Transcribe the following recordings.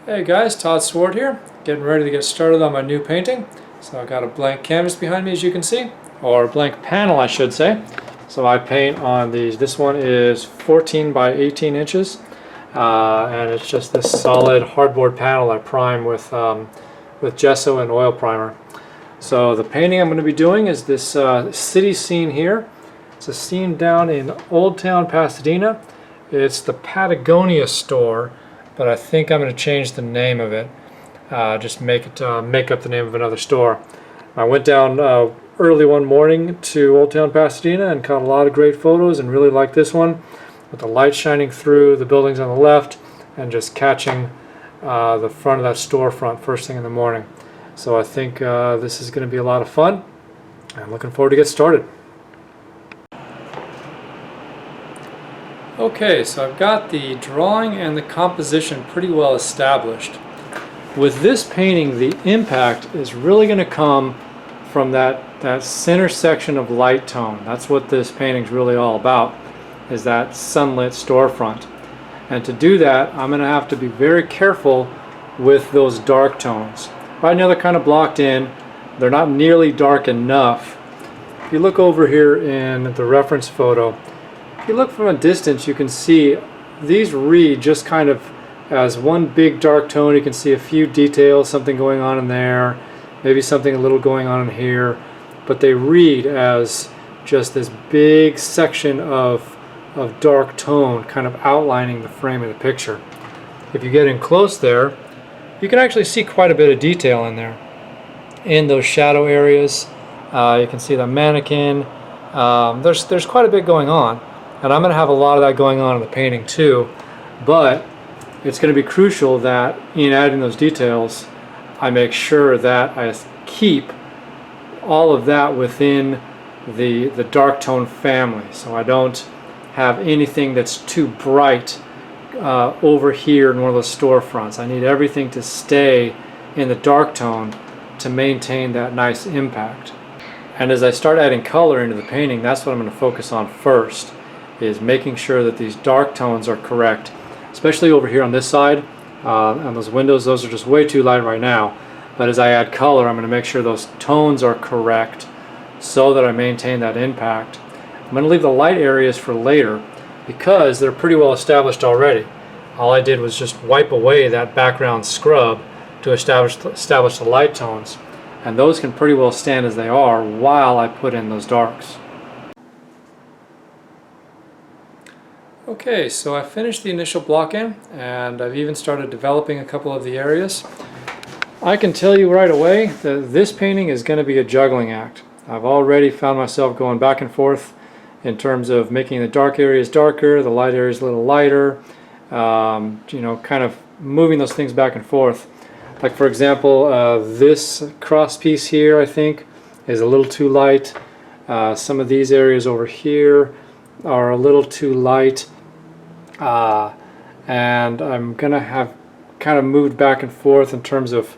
Hey guys, Todd Swart here, getting ready to get started on my new painting. So I've got a blank canvas behind me, as you can see, or a blank panel I should say. So I paint on these. This one is 14 by 18 inches and it's just this solid hardboard panel I prime with gesso and oil primer. So the painting I'm going to be doing is this city scene here. It's a scene down in Old Town, Pasadena. It's the Patagonia store, but I think I'm going to change the name of it. Just make up the name of another store. I went down early one morning to Old Town Pasadena and caught a lot of great photos, and really like this one with the light shining through the buildings on the left and just catching the front of that storefront first thing in the morning. So I think this is going to be a lot of fun. I'm looking forward to get started. Okay, so I've got the drawing and the composition pretty well established. With this painting, the impact is really going to come from that center section of light tone. That's what this painting's really all about, is that sunlit storefront. And to do that, I'm going to have to be very careful with those dark tones. Right now they're kind of blocked in. They're not nearly dark enough. If you look over here in the reference photo, if you look from a distance, you can see these read just kind of as one big dark tone. You can see a few details, something going on in there, maybe something a little going on in here, but they read as just this big section of dark tone kind of outlining the frame of the picture. If you get in close there, you can actually see quite a bit of detail in there. In those shadow areas, you can see the mannequin. There's quite a bit going on. And I'm going to have a lot of that going on in the painting too, but it's going to be crucial that in adding those details, I make sure that I keep all of that within the dark tone family. So I don't have anything that's too bright over here in one of those storefronts. I need everything to stay in the dark tone to maintain that nice impact. And as I start adding color into the painting, that's what I'm going to focus on first, is making sure that these dark tones are correct, especially over here on this side. On those windows, those are just way too light right now. But as I add color, I'm going to make sure those tones are correct so that I maintain that impact. I'm going to leave the light areas for later because they're pretty well established already. All I did was just wipe away that background scrub to establish the light tones, and those can pretty well stand as they are while I put in those darks. Okay, so I finished the initial block in, and I've even started developing a couple of the areas. I can tell you right away that this painting is going to be a juggling act. I've already found myself going back and forth in terms of making the dark areas darker, the light areas a little lighter, you know, kind of moving those things back and forth. Like for example, this cross piece here I think is a little too light. Some of these areas over here are a little too light. And I'm gonna have kind of moved back and forth in terms of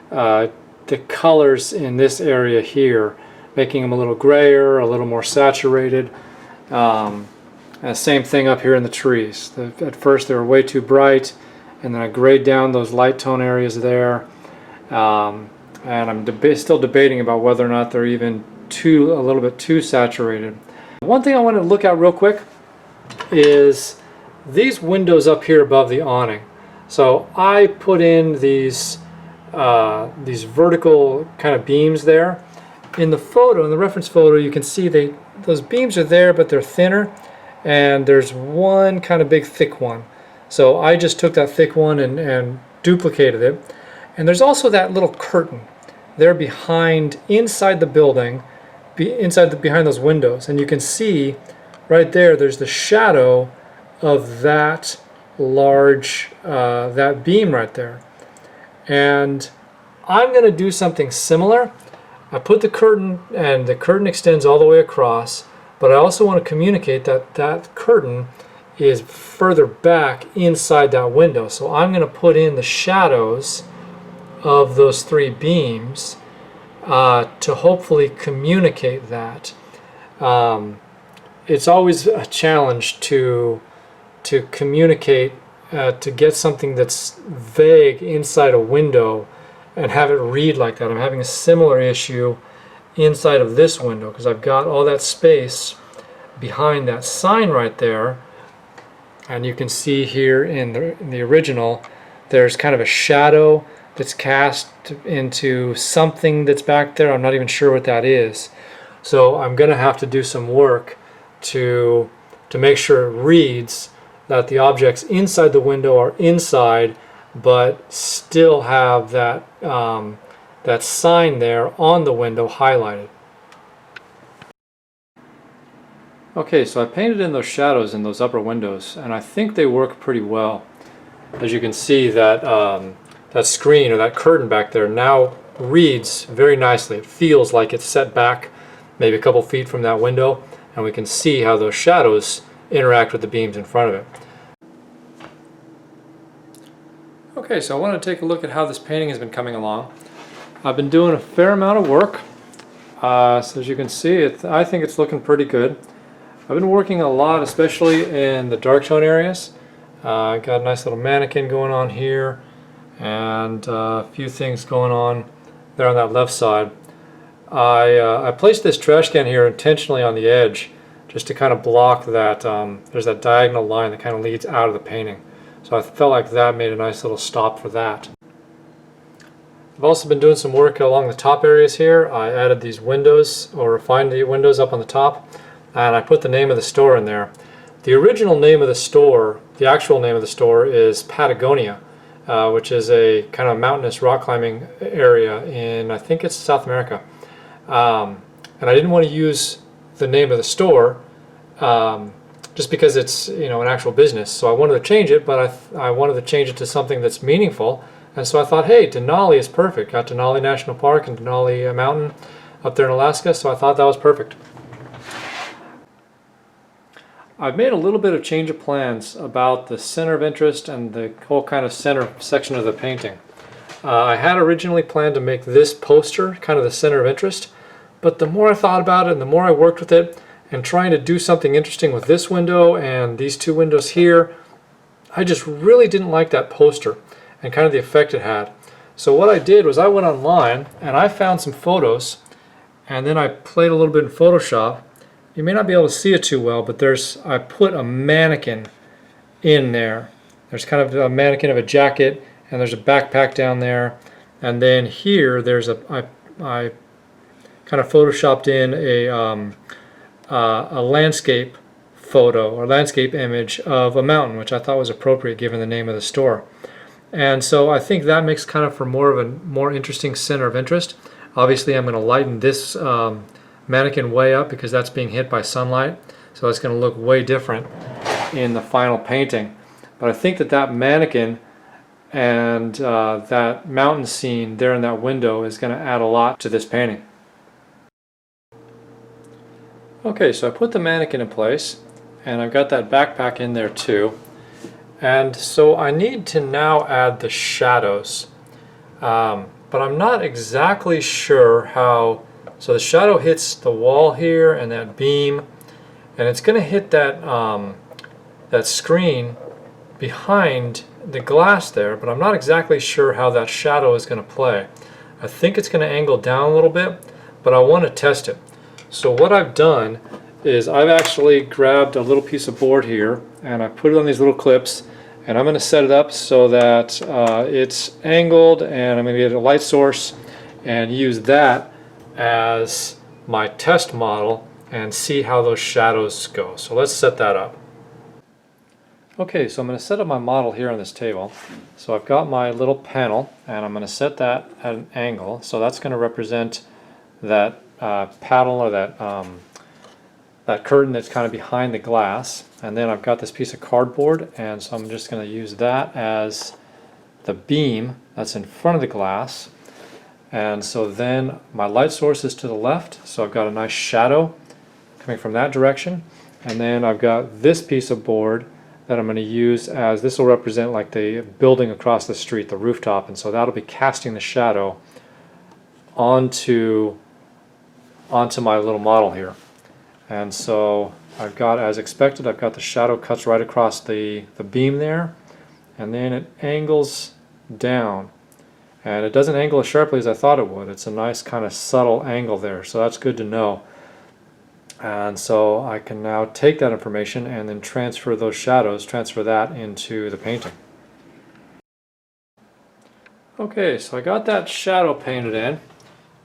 the colors in this area here, making them a little grayer, a little more saturated. And same thing up here in the trees. At first they were way too bright, and then I grayed down those light tone areas there. And I'm still debating about whether or not they're even a little bit too saturated. One thing I want to look at real quick is these windows up here above the awning. So I put in these vertical kind of beams there. In the photo, in the reference photo, you can see those beams are there, but they're thinner, and there's one kind of big thick one. So I just took that thick one and duplicated it. And there's also that little curtain there behind, inside the building, behind those windows, and you can see right there's the shadow of that large that beam right there. And I'm going to do something similar. I put the curtain, and the curtain extends all the way across, but I also want to communicate that that curtain is further back inside that window. So I'm going to put in the shadows of those three beams to hopefully communicate that. It's always a challenge to communicate to get something that's vague inside a window and have it read like that. I'm having a similar issue inside of this window because I've got all that space behind that sign right there, and you can see here in the original there's kind of a shadow that's cast into something that's back there. I'm not even sure what that is, so I'm gonna have to do some work to make sure it reads that the objects inside the window are inside but still have that that sign there on the window highlighted. Okay, so I painted in those shadows in those upper windows, and I think they work pretty well. As you can see, that that screen or that curtain back there now reads very nicely. It feels like it's set back maybe a couple feet from that window, and we can see how those shadows interact with the beams in front of it. Okay, so I want to take a look at how this painting has been coming along. I've been doing a fair amount of work, so as you can see, I think it's looking pretty good. I've been working a lot, especially in the dark tone areas. I got a nice little mannequin going on here, and a few things going on there on that left side. I placed this trash can here intentionally on the edge just to kind of block that, there's that diagonal line that kind of leads out of the painting. So I felt like that made a nice little stop for that. I've also been doing some work along the top areas here. I added these windows, or refined the windows up on the top, and I put the name of the store in there. The original name of the store, the actual name of the store, is Patagonia, which is a kind of mountainous rock climbing area in, I think it's South America. And I didn't want to use the name of the store just because it's, you know, an actual business. So I wanted to change it, but I wanted to change it to something that's meaningful. And so I thought, hey, Denali is perfect. Got Denali National Park and Denali Mountain up there in Alaska, so I thought that was perfect. I've made a little bit of change of plans about the center of interest and the whole kind of center section of the painting. I had originally planned to make this poster kind of the center of interest, but the more I thought about it and the more I worked with it and trying to do something interesting with this window and these two windows here, I just really didn't like that poster and kind of the effect it had. So what I did was I went online and I found some photos, and then I played a little bit in Photoshop. You may not be able to see it too well, but I put a mannequin in there. There's kind of a mannequin of a jacket, and there's a backpack down there, and then here there's I kind of photoshopped in a landscape photo or landscape image of a mountain, which I thought was appropriate given the name of the store. And so I think that makes kind of for more of a more interesting center of interest. Obviously I'm going to lighten this mannequin way up because that's being hit by sunlight, so it's going to look way different in the final painting. But I think that that mannequin and that mountain scene there in that window is going to add a lot to this painting. Okay, so I put the mannequin in place, and I've got that backpack in there too. And so I need to now add the shadows. But I'm not exactly sure how. So the shadow hits the wall here and that beam, and it's going to hit that, that screen behind the glass there, but I'm not exactly sure how that shadow is going to play. I think it's going to angle down a little bit, but I want to test it. So what I've done is I've actually grabbed a little piece of board here and I put it on these little clips, and I'm going to set it up so that it's angled, and I'm going to get a light source and use that as my test model and see how those shadows go. So let's set that up. Okay, so I'm going to set up my model here on this table. So I've got my little panel, and I'm going to set that at an angle. So that's going to represent that paddle, or that that curtain that's kind of behind the glass. And then I've got this piece of cardboard, and so I'm just going to use that as the beam that's in front of the glass. And so then my light source is to the left, so I've got a nice shadow coming from that direction. And then I've got this piece of board that I'm going to use as, this will represent like the building across the street, the rooftop, and so that'll be casting the shadow onto my little model here. And so I've got, as expected, I've got the shadow cuts right across the beam there, and then it angles down. And it doesn't angle as sharply as I thought it would. It's a nice kind of subtle angle there, so that's good to know. And so I can now take that information and then transfer those shadows, transfer that into the painting. Okay, so I got that shadow painted in. You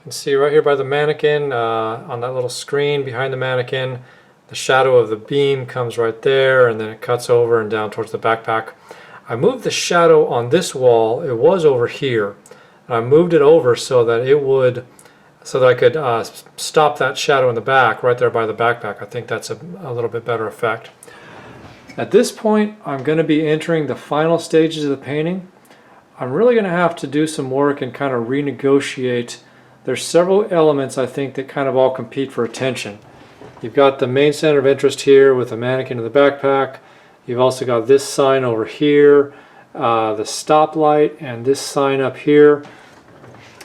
can see right here by the mannequin, on that little screen behind the mannequin, the shadow of the beam comes right there, and then it cuts over and down towards the backpack. I moved the shadow on this wall. It was over here. And I moved it over so that it would, so that I could stop that shadow in the back right there by the backpack. I think that's a little bit better effect. At this point, I'm going to be entering the final stages of the painting. I'm really going to have to do some work and kind of renegotiate. There's several elements I think that kind of all compete for attention. You've got the main center of interest here with the mannequin in the backpack. You've also got this sign over here, the stoplight, and this sign up here.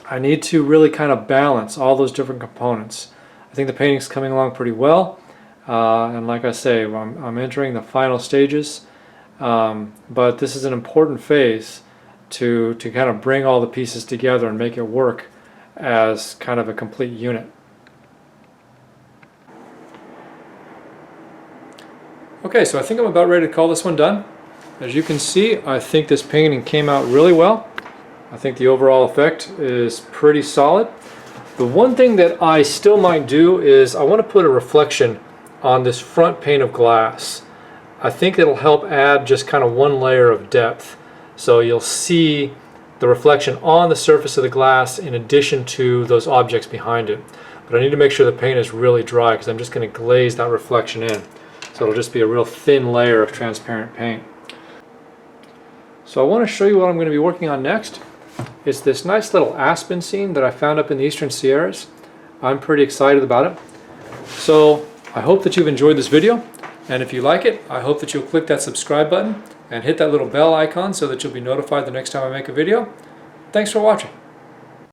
I need to really kind of balance all those different components. I think the painting's coming along pretty well, and like I say, I'm entering the final stages, but this is an important phase to kind of bring all the pieces together and make it work as kind of a complete unit. Okay, so I think I'm about ready to call this one done. As you can see, I think this painting came out really well. I think the overall effect is pretty solid. The one thing that I still might do is I want to put a reflection on this front pane of glass. I think it'll help add just kind of one layer of depth. So you'll see the reflection on the surface of the glass in addition to those objects behind it. But I need to make sure the paint is really dry because I'm just going to glaze that reflection in. So it'll just be a real thin layer of transparent paint. So I want to show you what I'm going to be working on next. It's this nice little aspen scene that I found up in the Eastern Sierras. I'm pretty excited about it. So I hope that you've enjoyed this video, and if you like it, I hope that you'll click that subscribe button and hit that little bell icon so that you'll be notified the next time I make a video. Thanks for watching.